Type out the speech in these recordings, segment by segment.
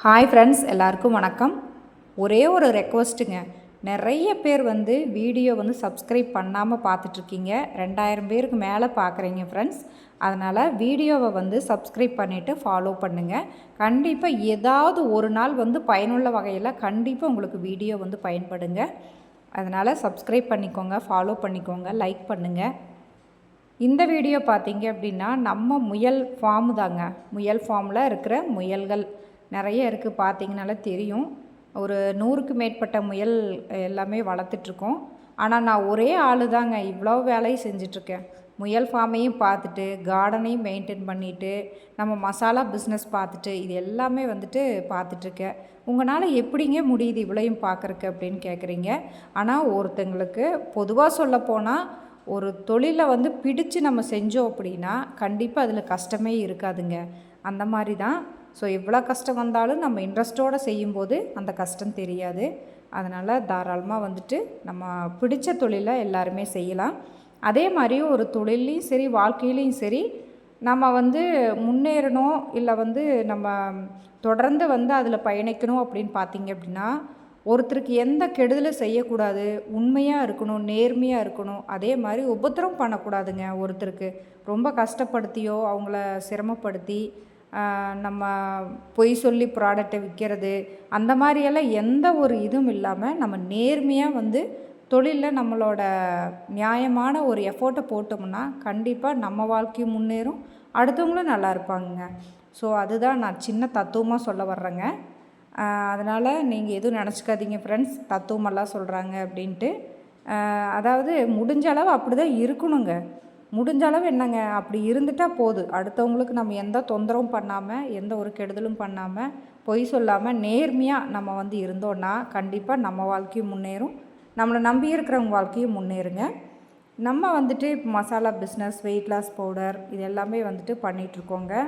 Hi friends, எல்லாருக்கும் வணக்கம். ஒரே ஒரு ரெக்வஸ்ட்டுங்க. நிறைய பேர் வீடியோ சப்ஸ்கிரைப் பண்ணாமல் பார்த்துட்ருக்கீங்க. 2000 பேருக்கு மேலே பார்க்குறீங்க ஃப்ரெண்ட்ஸ். அதனால் வீடியோவை சப்ஸ்கிரைப் பண்ணிவிட்டு ஃபாலோ பண்ணுங்கள். கண்டிப்பாக ஏதாவது ஒரு நாள் பயனுள்ள வகையில் கண்டிப்பாக உங்களுக்கு வீடியோ பயன்படுங்க. அதனால் சப்ஸ்கிரைப் பண்ணிக்கோங்க, ஃபாலோ பண்ணிக்கோங்க, லைக் பண்ணுங்கள். இந்த வீடியோ பார்த்தீங்க அப்படின்னா நம்ம முயல் ஃபார்மு தாங்க. முயல் ஃபார்மில் இருக்கிற முயல்கள் நிறைய இருக்குது, பார்த்தீங்கனால தெரியும். ஒரு 100க்கு மேற்பட்ட முயல் எல்லாமே வளர்த்துட்ருக்கோம். ஆனால் நான் ஒரே ஆள் தாங்க இவ்வளோ வேலையும் செஞ்சிட்ருக்கேன். முயல் ஃபார்மையும் பார்த்துட்டு, கார்டனையும் மெயின்டைன் பண்ணிவிட்டு, நம்ம மசாலா பிஸ்னஸ் பார்த்துட்டு, இது எல்லாமே பார்த்துட்ருக்கேன். உங்களால் எப்படிங்க முடியுது இவ்வளோயும் பார்க்குறக்கு அப்படின்னு கேட்குறீங்க. ஆனால் ஒருத்தங்களுக்கு பொதுவாக சொல்லப்போனால் ஒரு தொழிலை பிடிச்சு நம்ம செஞ்சோம் அப்படின்னா கண்டிப்பாக அதில் கஷ்டமே இருக்காதுங்க. அந்த மாதிரி தான். ஸோ எவ்வளோ கஷ்டம் வந்தாலும் நம்ம இன்ட்ரெஸ்ட்டோடு செய்யும்போது அந்த கஷ்டம் தெரியாது. அதனால் தாராளமாக நம்ம பிடிச்ச தொழிலை எல்லாருமே செய்யலாம். அதே மாதிரி ஒரு தொழிலையும் சரி, வாழ்க்கையிலையும் சரி, நம்ம முன்னேறணும் இல்லை நம்ம தொடர்ந்து அதில் பயணிக்கணும் அப்படின்னு பார்த்தீங்க அப்படின்னா, ஒருத்தருக்கு எந்த கெடுதலும் செய்யக்கூடாது, உண்மையாக இருக்கணும், நேர்மையாக இருக்கணும். அதே மாதிரி உபத்திரம் பண்ணக்கூடாதுங்க. ஒருத்தருக்கு ரொம்ப கஷ்டப்படுத்தியோ அவங்கள சிரமப்படுத்தி நம்ம பொய் சொல்லி ப்ராடக்டை விற்கிறது, அந்த மாதிரியெல்லாம் எந்த ஒரு இதுவும் இல்லாமல் நம்ம நேர்மையாக தொழிலில் நம்மளோட நியாயமான ஒரு எஃபோர்ட்டை போட்டோம்னா கண்டிப்பாக நம்ம வாழ்க்கையும் முன்னேறும், அடுத்தவங்களும் நல்லா இருப்பாங்க. ஸோ அதுதான் நான் சின்ன தத்துவமாக சொல்ல வர்றேங்க. அதனால் நீங்கள் எதுவும் நினச்சிக்காதீங்க ஃப்ரெண்ட்ஸ், தத்துவமெல்லாம் சொல்கிறாங்க அப்படின்ட்டு. அதாவது முடிஞ்ச அளவு அப்படி தான் இருக்கணுங்க. முடிஞ்ச அளவு என்னங்க, அப்படி இருந்துட்டால் போதும். அடுத்தவங்களுக்கு நம்ம எந்த தொந்தரவும் பண்ணாமல், எந்த ஒரு கெடுதலும் பண்ணாமல், பொய் சொல்லாமல் நேர்மையாக நம்ம இருந்தோன்னா கண்டிப்பாக நம்ம வாழ்க்கையும் முன்னேறும், நம்மளை நம்பி இருக்கிறவங்க வாழ்க்கையும் முன்னேறுங்க. நம்ம இப்போ masala business, weight loss powder இது எல்லாமே பண்ணிகிட்ருக்கோங்க.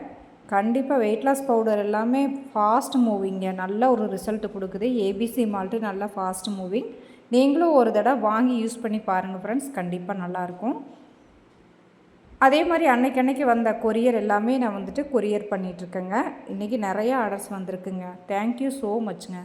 கண்டிப்பாக வெயிட் லாஸ் பவுடர் எல்லாமே ஃபாஸ்ட் மூவிங்க, நல்ல ஒரு ரிசல்ட் கொடுக்குது. ஏபிசி மால்ட்டு நல்லா ஃபாஸ்ட் மூவிங். நீங்களும் ஒரு தடவை வாங்கி யூஸ் பண்ணி பாருங்கள் ஃப்ரெண்ட்ஸ், கண்டிப்பாக நல்லாயிருக்கும். அதே மாதிரி அன்னைக்கு வந்த கொரியர் எல்லாமே நான் கொரியர் பண்ணிகிட்ருக்கேங்க. இன்றைக்கி நிறையா ஆர்டர்ஸ் வந்திருக்குங்க. Thank you so மச்ங்க.